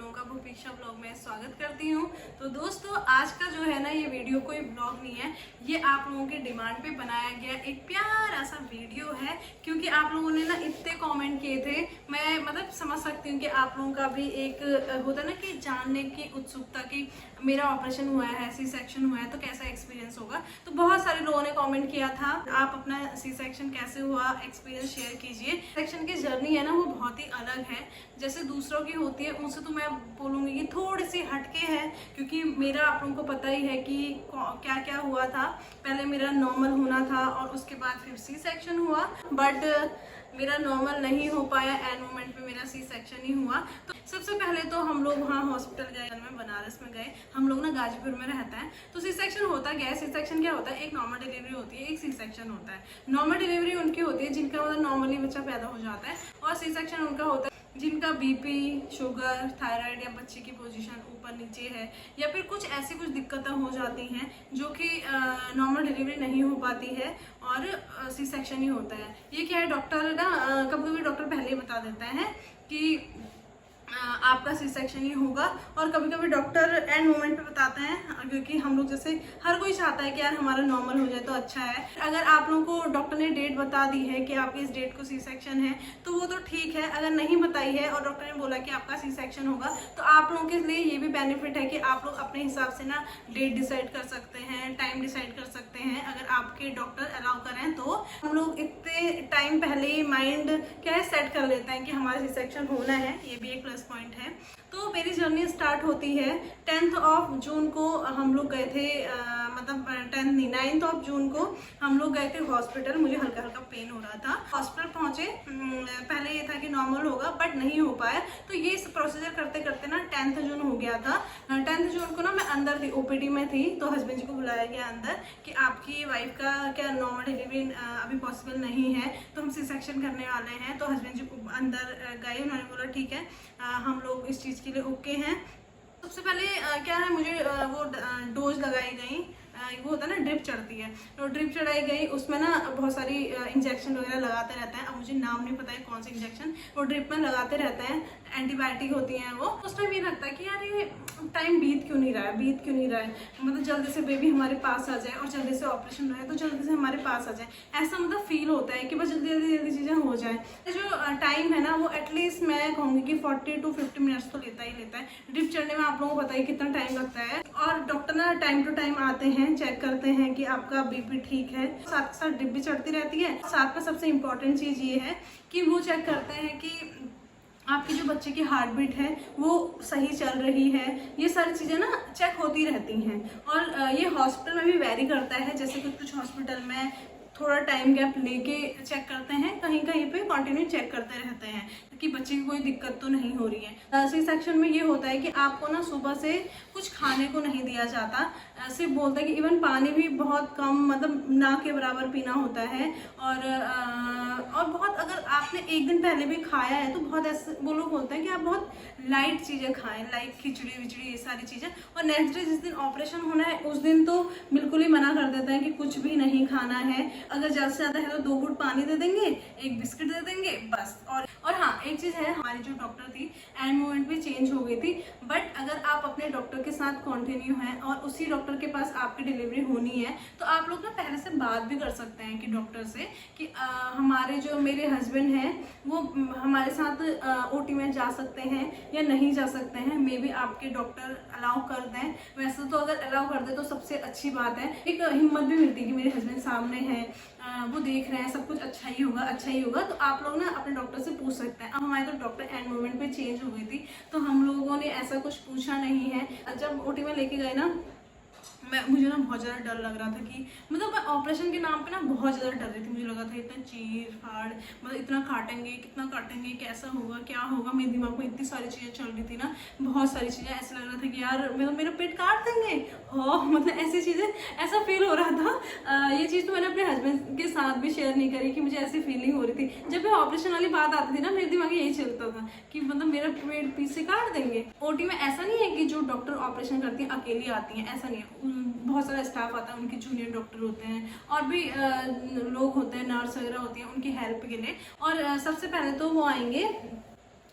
लोगों का भूपीक्षा ब्लॉग में स्वागत करती हूँ। तो दोस्तों आज का जो है ना ये वीडियो कोई ब्लॉग नहीं है, ये आप लोगों के डिमांड पे बनाया गया एक प्यारा सा वीडियो है। क्योंकि आप लोगों ने ना इतने कमेंट किए थे, मैं मतलब समझ सकती हूँ कि आप लोगों का भी एक होता है ना कि जानने की उत्सुकता की मेरा ऑपरेशन हुआ है, सी सेक्शन हुआ है तो कैसा एक्सपीरियंस होगा। तो बहुत सारे लोगों ने कमेंट किया था आप अपना सी सेक्शन कैसे हुआ एक्सपीरियंस शेयर कीजिए। सेक्शन की जर्नी है ना वो बहुत ही अलग है, जैसे दूसरों की होती है उनसे तो मैं बोलूँगी कि थोड़ी सी हटके है। क्योंकि मेरा आप लोगों को पता ही है कि क्या क्या हुआ था। पहले मेरा नॉर्मल होना था और उसके बाद फिर सी सेक्शन हुआ, बट मेरा नॉर्मल नहीं हो पाया, एंड मोमेंट पे मेरा सी सेक्शन ही हुआ। तो सबसे पहले तो हम लोग वहाँ हॉस्पिटल गए, में बनारस में गए। हम लोग ना गाजीपुर में रहता है। तो सी सेक्शन होता क्या है, सी सेक्शन क्या होता है, एक नॉर्मल डिलीवरी होती है, एक सी सेक्शन होता है। नॉर्मल डिलीवरी उनकी होती है जिनका मतलब नॉर्मली बच्चा पैदा हो जाता है, और सी सेक्शन उनका होता है जिनका बीपी, शुगर, थायराइड या बच्चे की पोजीशन ऊपर नीचे है, या फिर कुछ ऐसी कुछ दिक्कतें हो जाती हैं जो कि नॉर्मल डिलीवरी नहीं हो पाती है और सी सेक्शन ही होता है। ये क्या है, डॉक्टर ना कभी कभी डॉक्टर पहले ही बता देता है कि आपका सी सेक्शन ही होगा, और कभी कभी डॉक्टर एंड मोमेंट पे बताते हैं। क्योंकि हम लोग जैसे हर कोई चाहता है कि यार हमारा नॉर्मल हो जाए तो अच्छा है। अगर आप लोगों को डॉक्टर ने डेट बता दी है कि आपके इस डेट को सी सेक्शन है तो वो तो ठीक है। अगर नहीं बताई है और डॉक्टर ने बोला कि आपका सी सेक्शन होगा तो आप लोगों के लिए ये भी बेनिफिट है कि आप लोग अपने हिसाब से ना डेट डिसाइड कर सकते हैं, टाइम डिसाइड कर सकते हैं। अगर आपके डॉक्टर अलाउ करें तो हम लोग इतने टाइम पहले ही माइंड क्या है सेट कर लेते हैं कि हमारा सी सेक्शन होना है। ये भी एक प्लस पॉइंट है। तो मेरी जर्नी स्टार्ट होती है 10th ऑफ जून को। हम लोग गए थे मतलब 10th नहीं 9th ऑफ जून को हम लोग गए थे हॉस्पिटल। मुझे हल्का हल्का पेन हो रहा था। हॉस्पिटल पहुंचे, पहले ये था कि नॉर्मल होगा बट नहीं हो पाया। तो ये प्रोसीजर करते करते ना 10th जून हो गया था। 10th जून को ना मैं अंदर थी, ओपीडी में थी। तो हस्बैंड जी को बुलाया गया अंदर कि आपकी वाइफ का क्या नॉर्मल डिलीवरी अभी पॉसिबल नहीं है, तो हम सी सेक्शन करने वाले हैं। तो हस्बैंड जी को अंदर गए, उन्होंने बोला ठीक है हम लोग इस चीज़ के लिए ओके हैं। सबसे पहले क्या है, मुझे वो डोज लगाई गई, वो होता है ना ड्रिप चढ़ती है, तो ड्रिप चढ़ाई गई। उसमें ना बहुत सारी इंजेक्शन वगैरह लगाते रहते हैं। अब मुझे नाम नहीं पता है कौन से इंजेक्शन वो ड्रिप में लगाते रहते हैं, एंटीबायोटिक होती हैं वो। उस टाइम ये लगता है कि यार ये टाइम बीत क्यों नहीं रहा है, बीत क्यों नहीं रहा है, मतलब जल्दी से बेबी हमारे पास आ जाए और जल्दी से ऑपरेशन रहे तो जल्दी से हमारे पास आ जाए। ऐसा मतलब फील होता है कि बस जल्दी जल्दी जल्दी चीज़ें हो जाए। जो टाइम है ना वो एटलीस्ट मैं कहूँगी कि 40 to 50 मिनट्स तो लेता ही लेता है। ड्रिप चढ़ने में आप लोगों को पता है कितना टाइम लगता है। और डॉक्टर ना टाइम टू टाइम आते हैं, चेक करते हैं कि आपका बीपी ठीक है। साथ के साथ ड्रिप भी चढ़ती रहती है। साथ में सबसे इम्पोर्टेंट चीज़ ये है कि वो चेक करते हैं कि आपकी जो बच्चे की हार्ट बीट है वो सही चल रही है। ये सारी चीज़ें ना चेक होती रहती हैं। और ये हॉस्पिटल में भी वेरी करता है, जैसे कि कुछ हॉस्पिटल में थोड़ा टाइम गैप लेके चेक करते हैं, कहीं कहीं पे कंटिन्यू चेक करते रहते हैं कि बच्चे की कोई दिक्कत तो नहीं हो रही है। सी सेक्शन में ये होता है कि आपको ना सुबह से कुछ खाने को नहीं दिया जाता, सिर्फ बोलता है कि इवन पानी भी बहुत कम, मतलब ना के बराबर पीना होता है। और बहुत अगर आपने एक दिन पहले भी खाया है तो बहुत ऐसे वो लोग बोलते हैं कि आप बहुत लाइट चीज़ें खाएं, लाइक खिचड़ी विचड़ी ये सारी चीज़ें। और नेक्स्ट डे जिस दिन ऑपरेशन होना है उस दिन तो बिल्कुल ही मना कर देते हैं कि कुछ भी नहीं खाना है। अगर ज़्यादा से ज़्यादा है तो 2 घूंट पानी दे देंगे, एक बिस्किट दे देंगे बस। और हाँ एक चीज़ है, हमारी जो डॉक्टर थी एंड मोमेंट पे चेंज हो गई थी। बट अगर आप अपने डॉक्टर के साथ कंटिन्यू हैं और उसी डॉक्टर के पास आपकी डिलीवरी होनी है तो आप लोग ना पहले से बात भी कर सकते हैं कि डॉक्टर से कि हमारे जो मेरे हस्बैंड हैं वो हमारे साथ ओटी में जा सकते हैं या नहीं जा सकते हैं। मे बी आपके डॉक्टर अलाउ कर दें। वैसे तो अगर अलाउ कर दे तो सबसे अच्छी बात है, एक हिम्मत भी मिलती है कि मेरे हस्बैंड सामने हैं, वो देख रहे हैं, सब कुछ अच्छा ही होगा अच्छा ही होगा। तो आप लोग ना अपने डॉक्टर से पूछ सकते हैं। अब हमारे तो डॉक्टर एंड मोमेंट पे चेंज हो गई थी तो हम लोगों ने ऐसा कुछ पूछा नहीं है। जब ओटी में लेके गए ना मुझे ना बहुत ज़्यादा डर लग रहा था कि मतलब मैं ऑपरेशन के नाम पे ना बहुत ज़्यादा डर रही थी। मुझे लगा था इतना चीर फाड़, मतलब इतना काटेंगे, कितना काटेंगे, कैसा होगा क्या होगा। मेरे दिमाग में इतनी सारी चीज़ें चल रही थी ना, बहुत सारी चीज़ें। ऐसा लग रहा था कि यार मेरा पेट काट देंगे, हाँ मतलब ऐसी चीज़ें, ऐसा फील हो रहा था। ये चीज़ तो मैंने अपने हस्बैंड के साथ भी शेयर नहीं करी कि मुझे ऐसी फीलिंग हो रही थी। जब भी ऑपरेशन वाली बात आती थी ना मेरे दिमाग में यही चलता था कि मतलब मेरा पेट पीस से काट देंगे। ओटी में ऐसा नहीं है कि जो डॉक्टर ऑपरेशन करती हैं अकेली आती हैं, ऐसा नहीं है। बहुत सारा स्टाफ आता है, उनके जूनियर डॉक्टर होते हैं और भी लोग होते हैं, नर्स वगैरह होती हैं उनकी हेल्प के लिए। और सबसे पहले तो वो आएंगे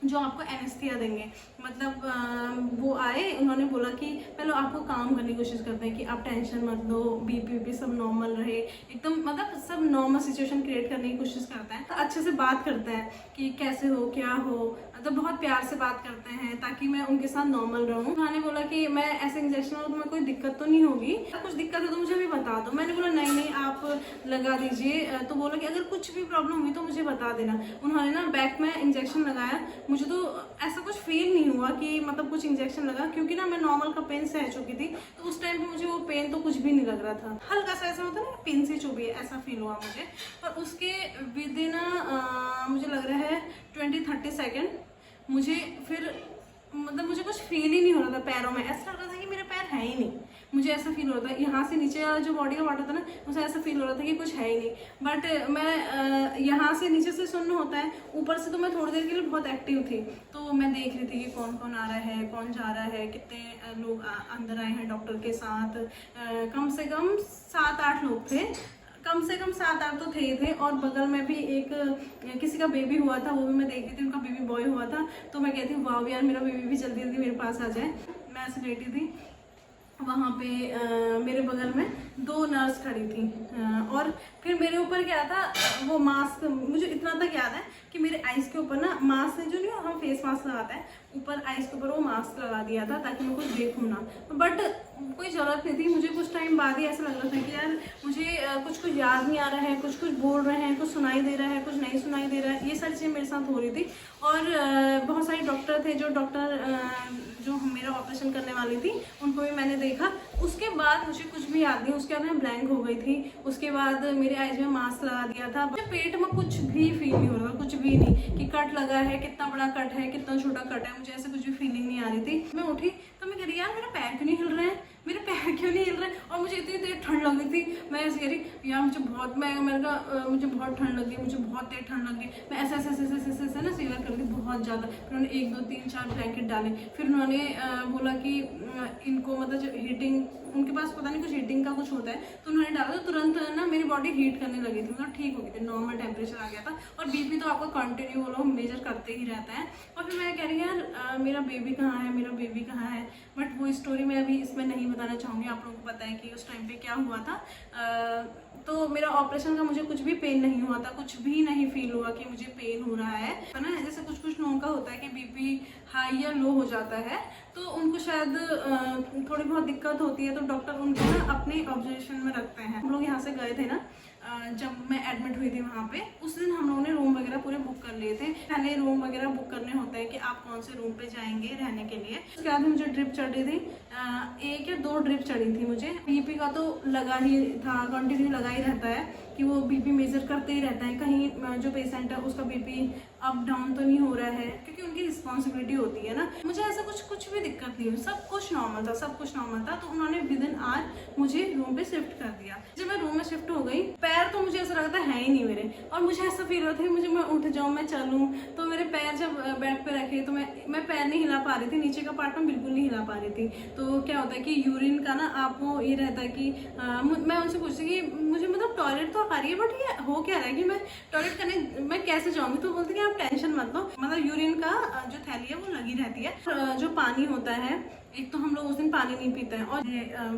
जो आपको एनेस्थीसिया देंगे। मतलब वो आए, उन्होंने बोला कि पहले आपको काम करने की कोशिश करते हैं कि आप टेंशन मत लो, बीपी सब नॉर्मल रहे, एकदम मतलब सब नॉर्मल सिचुएशन क्रिएट करने की कोशिश करते हैं। अच्छे से बात करते हैं कि कैसे हो, क्या हो, मतलब बहुत प्यार से बात करते हैं ताकि मैं उनके साथ नॉर्मल रहूं। उन्होंने बोला कि मैं ऐसे इंजेक्शन और तुम्हें कोई दिक्कत तो नहीं होगी, कुछ दिक्कत है तो मुझे भी बता दो। मैंने बोला नहीं नहीं आप लगा दीजिए। तो बोला कि अगर कुछ भी प्रॉब्लम हुई तो मुझे बता देना। उन्होंने ना बैक में इंजेक्शन लगाया। मुझे तो ऐसा कुछ फील नहीं हुआ कि मतलब कुछ इंजेक्शन लगा, क्योंकि ना मैं नॉर्मल का पेन सह चुकी थी, तो उस टाइम पे मुझे वो पेन तो कुछ भी नहीं लग रहा था। हल्का सा ऐसा होता है ना पेन से चुभी है, ऐसा फील हुआ मुझे। और उसके विद इन मुझे लग रहा है 20-30 सेकेंड मुझे फिर मतलब मुझे कुछ फील ही नहीं हो रहा था पैरों में। ऐसा लग रहा था कि मेरे पैर है ही नहीं। मुझे ऐसा फील हो रहा था यहाँ से नीचे जो बॉडी का पार्ट होता है ना, मुझे ऐसा फील हो रहा था कि कुछ है ही नहीं। बट मैं यहाँ से नीचे से सुन्न होता है, ऊपर से तो मैं थोड़ी देर के लिए बहुत एक्टिव थी। तो मैं देख रही थी कि कौन कौन आ रहा है, कौन जा रहा है, कितने लोग अंदर आए हैं डॉक्टर के साथ। कम से कम 7-8 लोग थे, कम से कम 7-8 तो थे। और बगल में भी एक किसी का बेबी हुआ था, वो भी मैं देख रही थी, उनका बेबी बॉय हुआ था। तो मैं कहती हूँ वाह यार मेरा बेबी भी जल्दी जल्दी मेरे पास आ जाए। मैं ऐसे लेटी थी, वहाँ पे मेरे बगल में 2 नर्स खड़ी थी। और फिर मेरे ऊपर क्या था, वो मास्क, मुझे इतना तक याद है कि मेरे आइज़ के ऊपर ना मास्क जो नहीं हम फेस मास्क लगाते हैं, ऊपर आइज़ के ऊपर वो मास्क लगा दिया था ताकि मैं कुछ देखूँ ना। बट कोई ज़रूरत नहीं थी। मुझे कुछ टाइम बाद ही ऐसा लग रहा था कि यार मुझे कुछ याद नहीं आ रहा है, कुछ बोल रहे हैं, कुछ सुनाई दे रहा है, कुछ नहीं सुनाई दे रहा है। ये सारी चीज़ें मेरे साथ हो रही थी। और बहुत सारे डॉक्टर थे, जो मेरा ऑपरेशन करने वाली थी, उनको भी मैंने देखा। उसके बाद मुझे कुछ भी याद नहीं, उसके बाद मैं ब्लैंक हो गई थी। उसके बाद मेरे आइज में मास्क लगा दिया था। मुझे पेट में कुछ भी फील नहीं हो रहा था, कुछ भी नहीं कि कट लगा है, कितना बड़ा कट है, कितना छोटा कट है, मुझे ऐसे कुछ भी फीलिंग नहीं आ रही थी। मैं उठी तो मैं कह रही यार मेरा पैर क्यों नहीं हिल रहे हैं, मेरे पैर क्यों नहीं हिल रहे हैं। और मुझे इतनी देर ठंड लग रही थी। मैं ऐसे कह रही यार मुझे बहुत मुझे बहुत ठंड लग गई, मुझे बहुत देर ठंड लग गई। मैं ऐसे ऐसे ना सीवर कर दी बहुत ज़्यादा। फिर उन्होंने 1 2 3 4 ब्लैंकेट डाले। फिर उन्होंने बोला कि इनको मतलब जो हीटिंग, उनके पास पता नहीं कुछ हीटिंग का कुछ होता है, तो उन्होंने डाला। तो तुरंत ना मेरी बॉडी हीट करने लगी थी, मतलब ठीक हो गई थी, नॉर्मल टेम्परेचर आ गया था। और बीपी तो आपको कंटिन्यू वो लोग मेजर करते ही रहता है। और फिर मैं कह रही यार मेरा बेबी कहाँ है, मेरा बेबी कहाँ है। बट वो स्टोरी मैं अभी इसमें नहीं बताना चाहूँगी। आप लोगों को पता है कि उस टाइम पे क्या हुआ था। तो मेरा ऑपरेशन का मुझे कुछ भी पेन नहीं हुआ था, कुछ भी नहीं फील हुआ कि मुझे पेन हो रहा है ना। जैसे कुछ लोगों का होता है कि बीपी हाई या लो हो जाता है, तो उनको शायद थोड़ी बहुत दिक्कत होती है, तो डॉक्टर उनको ना अपने ऑब्जर्वेशन में रखते हैं। हम लोग यहाँ से गए थे ना, जब मैं एडमिट हुई थी वहाँ पे, उस दिन हम लोगों ने रूम वगैरह पूरे बुक कर लिए थे। पहले रूम वगैरह बुक करने होते हैं कि आप कौन से रूम पे जाएंगे रहने के लिए। उसके बाद मुझे ड्रिप चढ़ रही थी, 1 या 2 ड्रिप चढ़ी थी मुझे। बीपी का तो लगा ही था, कंटिन्यू लगा ही रहता है कि वो बीपी मेजर करते ही रहता है, कहीं जो पेशेंट है उसका बीपी अप डाउन तो नहीं हो रहा है, क्योंकि उनकी रिस्पॉन्सिबिलिटी होती है ना। मुझे ऐसा कुछ भी दिक्कत नहीं हुई, सब कुछ नॉर्मल था, सब कुछ नॉर्मल था। तो उन्होंने विद इन आवर मुझे रूम पे शिफ्ट कर दिया। जब मैं रूम में शिफ्ट हो गई, पैर तो मुझे ऐसा लगता है ही नहीं मेरे, और मुझे ऐसा फील होता है मैं उठ जाऊँ, मैं चलूँ, तो मेरे पैर जब बेड पे रखे तो मैं पैर नहीं हिला पा रही थी, नीचे का पार्ट में बिल्कुल नहीं हिला पा रही थी। तो क्या होता है कि यूरिन का ना आपको ये रहता है कि मैं उनसे पूछती कि मुझे मतलब टॉयलेट तो आ रही है, बट ये हो क्या रहा है कि मैं टॉयलेट करने मैं कैसे जाऊँगी। तो बोलते कि आप टेंशन मत लो, मतलब यूरिन का जो थैली है वो लगी रहती है। जो पानी होता है, एक तो हम लोग उस दिन पानी नहीं पीते हैं, और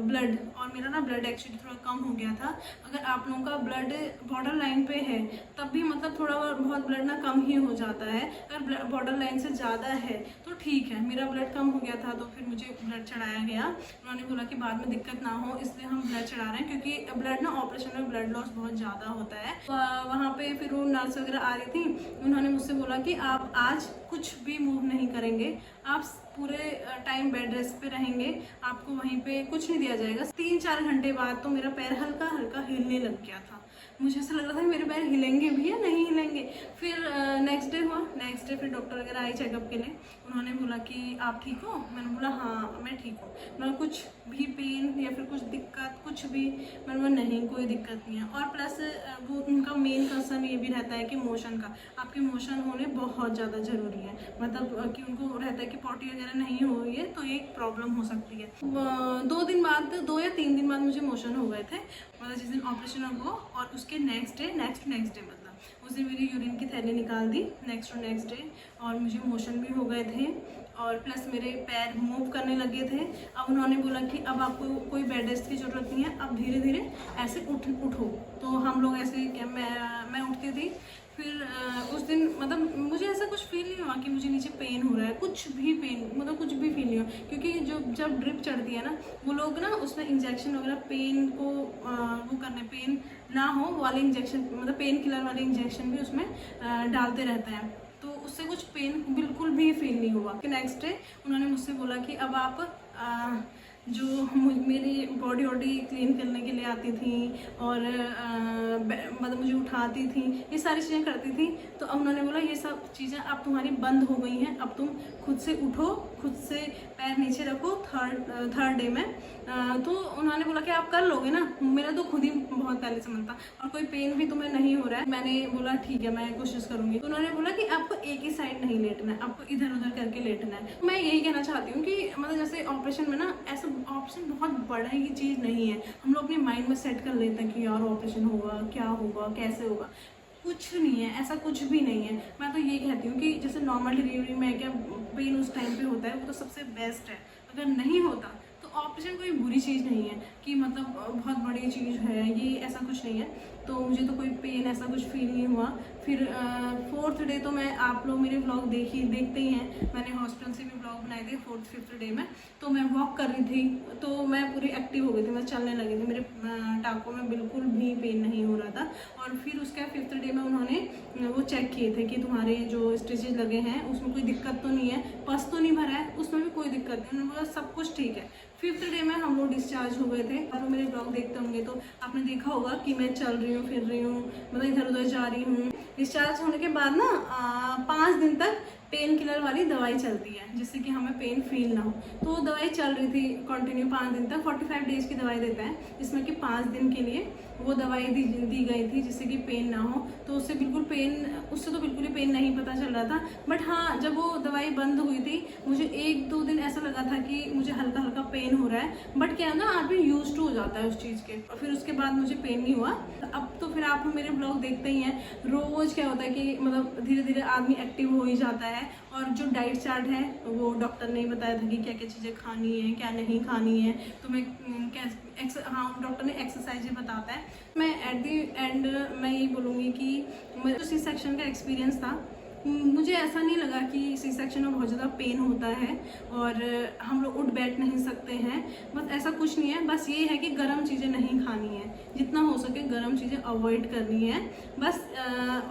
ब्लड, और मेरा ना ब्लड एक्चुअली थोड़ा कम हो गया था। अगर आप लोगों का ब्लड बॉर्डर लाइन पे है तब भी मतलब थोड़ा बहुत ब्लड ना कम ही हो जाता है। अगर बॉर्डर लाइन से ज़्यादा है तो ठीक है। मेरा ब्लड कम हो गया था, तो फिर मुझे ब्लड चढ़ाया गया। उन्होंने बोला कि बाद में दिक्कत ना हो, इसलिए हम ब्लड चढ़ा रहे हैं, क्योंकि ब्लड ना ऑपरेशन में ब्लड लॉस बहुत ज़्यादा होता है। वहाँ पे फिर वो नर्स वगैरह आ रही थी, उन्होंने मुझसे बोला कि आप आज कुछ भी मूव नहीं करेंगे, आप पूरे टाइम बेड रेस्ट पे रहेंगे, आपको वहीं पे कुछ नहीं दिया जाएगा। 3-4 घंटे बाद तो मेरा पैर हल्का हल्का हिलने लग गया था। मुझे ऐसा लग रहा था कि मेरे पैर हिलेंगे भी या नहीं हिलेंगे। फिर नेक्स्ट डे हुआ, नेक्स्ट डे फिर डॉक्टर वगैरह आई चेकअप के लिए। उन्होंने बोला कि आप ठीक हो? मैंने बोला हाँ मैं ठीक हूँ। मतलब कुछ भी पेन या फिर कुछ दिक्कत कुछ भी? मैंने बोला नहीं कोई दिक्कत नहीं है। और प्लस वो उनका मेन कंसर्न ये भी रहता है कि मोशन का, आपके मोशन होने बहुत ज़्यादा ज़रूरी है। मतलब कि उनको रहता है कि पॉटी वगैरह नहीं हो रही है तो एक प्रॉब्लम हो सकती है। 2 दिन बाद, 2 या 3 दिन बाद मुझे मोशन हो गए थे, मतलब जिस दिन ऑपरेशन हुआ, और उसके नेक्स्ट डे मतलब उस दिन मेरी यूरिन की थैली निकाल दी नेक्स्ट डे, और मुझे मोशन भी हो गए थे और प्लस मेरे पैर मूव करने लगे थे। अब उन्होंने बोला कि अब आपको कोई बेड रेस्ट की ज़रूरत नहीं है, अब धीरे धीरे ऐसे उठो। तो हम लोग ऐसे क्या, मैं उठती थी। फिर उस दिन मतलब मुझे ऐसा कुछ फील नहीं हुआ कि मुझे नीचे पेन हो रहा है, कुछ भी पेन मतलब कुछ भी फील नहीं हुआ, क्योंकि जब ड्रिप चढ़ती है ना, वो लोग ना उसमें इंजेक्शन वगैरह पेन को वो करने, पेन ना हो वाले इंजेक्शन, मतलब पेन किलर वाले इंजेक्शन भी उसमें डालते रहते हैं, तो उससे कुछ पेन बिल्कुल भी फील नहीं हुआ। नेक्स्ट डे उन्होंने मुझसे बोला कि अब आप जो मेरी बॉडी वॉडी क्लीन करने के लिए आती थी और मतलब मुझे उठाती थी, ये सारी चीज़ें करती थी, तो अब उन्होंने बोला ये सब चीज़ें अब तुम्हारी बंद हो गई हैं, अब तुम खुद से उठो, खुद से पैर नीचे रखो थर्ड डे में। तो उन्होंने बोला कि आप कर लोगे ना। मेरा तो खुद ही बहुत पहले से मन था और कोई पेन भी तुम्हें नहीं हो रहा है। मैंने बोला ठीक है, मैं कोशिश करूंगी। तो उन्होंने बोला कि आपको एक ही साइड नहीं लेटना है, आपको इधर उधर करके लेटना है। मैं यही कहना चाहती हूँ कि मतलब जैसे ऑपरेशन में ना, ऐसा ऑपरेशन बहुत बड़ा की चीज़ नहीं है। हम लोग अपने माइंड में सेट कर लेते हैं कि यार ऑपरेशन होगा, क्या होगा, कैसे होगा। कुछ नहीं है, ऐसा कुछ भी नहीं है। मैं तो ये कहती हूँ कि जैसे नॉर्मल डिलीवरी में क्या पेन उस टाइम पे होता है, वो तो सबसे बेस्ट है। अगर नहीं होता तो ऑपरेशन कोई बुरी चीज़ नहीं है कि मतलब बहुत बड़ी चीज़ है, ये ऐसा कुछ नहीं है। तो मुझे तो कोई पेन ऐसा कुछ फील नहीं हुआ। फिर 4th डे तो मैं, आप लोग मेरे ब्लॉग देखते ही हैं, मैंने हॉस्पिटल से भी ब्लॉग बनाए थे 4th 5th डे में। तो मैं वॉक कर रही थी, तो मैं पूरी एक्टिव हो गई थी, मैं चलने लगी थी, मेरे टाँगों में बिल्कुल भी पेन नहीं हो रहा था। और फिर उसके 5th डे में उन्होंने वो चेक किए थे कि तुम्हारे जो स्टिचेज लगे हैं उसमें कोई दिक्कत तो नहीं है, पस तो नहीं भरा है, उसमें भी कोई दिक्कत नहीं। उन्होंने बोला सब कुछ ठीक है। 5th डे में हम लोग डिस्चार्ज हो गए थे। और मेरे ब्लॉग देखते होंगे तो आपने देखा होगा कि मैं चल रही हूँ, फिर रही हूँ, मतलब इधर उधर जा रही हूँ। डिस्चार्ज होने के बाद ना 5 दिन तक पेन किलर वाली दवाई चलती है, जिससे कि हमें पेन फील ना हो। तो वो दवाई चल रही थी कंटिन्यू 5 दिन तक। 45 डेज की दवाई देता है, जिसमें कि 5 दिन के लिए वो दवाई दी गई थी, जिससे कि पेन ना हो। तो उससे तो बिल्कुल ही पेन नहीं पता चल रहा था। बट हाँ, जब वो दवाई बंद हुई थी, मुझे 1-2 दिन ऐसा लगा था कि मुझे हल्का हल्का पेन हो रहा है। बट क्या है ना, आदमी यूज टू हो जाता है उस चीज़ के, और फिर उसके बाद मुझे पेन नहीं हुआ। अब तो फिर आप मेरे ब्लॉग देखते ही हैं, रोज़ क्या होता है कि मतलब धीरे धीरे आदमी एक्टिव हो ही जाता है। और जो डाइट चार्ट है वो डॉक्टर ने बताया था कि क्या क्या चीज़ें खानी है, क्या नहीं खानी है। तो मैं डॉक्टर ने एक्सरसाइज बताता है। मैं एट दी एंड मैं यही बोलूँगी कि मेरा सी सेक्शन का एक्सपीरियंस था, मुझे ऐसा नहीं लगा कि सी सेक्शन में बहुत ज़्यादा पेन होता है और हम लोग उठ बैठ नहीं सकते हैं। बस ऐसा कुछ नहीं है, बस ये है कि गर्म चीज़ें नहीं खानी है, जितना हो सके गर्म चीज़ें अवॉइड करनी है बस।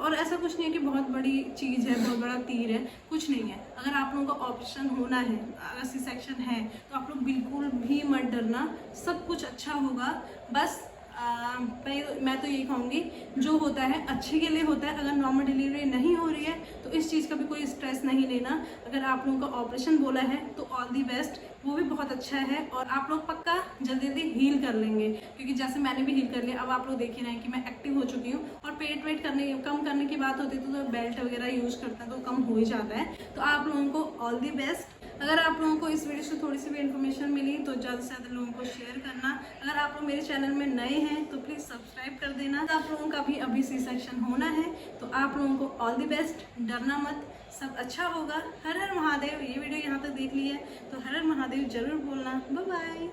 और ऐसा कुछ नहीं है कि बहुत बड़ी चीज़ है, बहुत बड़ा तीर है, कुछ नहीं है। अगर आप लोगों का ऑपरेशन होना है, अगर सी सेक्शन है, तो आप लोग बिल्कुल भी मत डरना, सब कुछ अच्छा होगा। बस मैं तो यही कहूँगी, जो होता है अच्छे के लिए होता है। अगर नॉर्मल डिलीवरी नहीं हो रही है तो इस चीज़ का भी कोई स्ट्रेस नहीं लेना। अगर आप लोगों का ऑपरेशन बोला है तो ऑल दी बेस्ट, वो भी बहुत अच्छा है और आप लोग पक्का जल्दी जल्दी हील कर लेंगे, क्योंकि जैसे मैंने भी हील कर लिया। अब आप लोग देख ही रहे हैं कि मैं एक्टिव हो चुकी हूँ। और पेट वेट कम करने की बात होती है तो बेल्ट वगैरह यूज़ करते हैं तो कम हो ही जाता है। तो आप लोगों को ऑल दी बेस्ट। अगर आप लोगों को इस वीडियो से थोड़ी सी भी इन्फॉर्मेशन मिली तो ज़्यादा से ज़्यादा लोगों को शेयर करना। अगर आप लोग मेरे चैनल में नए हैं तो प्लीज़ सब्सक्राइब कर देना। तो आप लोगों का भी अभी सी सेक्शन होना है तो आप लोगों को ऑल द बेस्ट, डरना मत, सब अच्छा होगा। हर हर महादेव। ये वीडियो यहाँ तक देख ली है तो हर हर महादेव जरूर बोलना। Bye bye.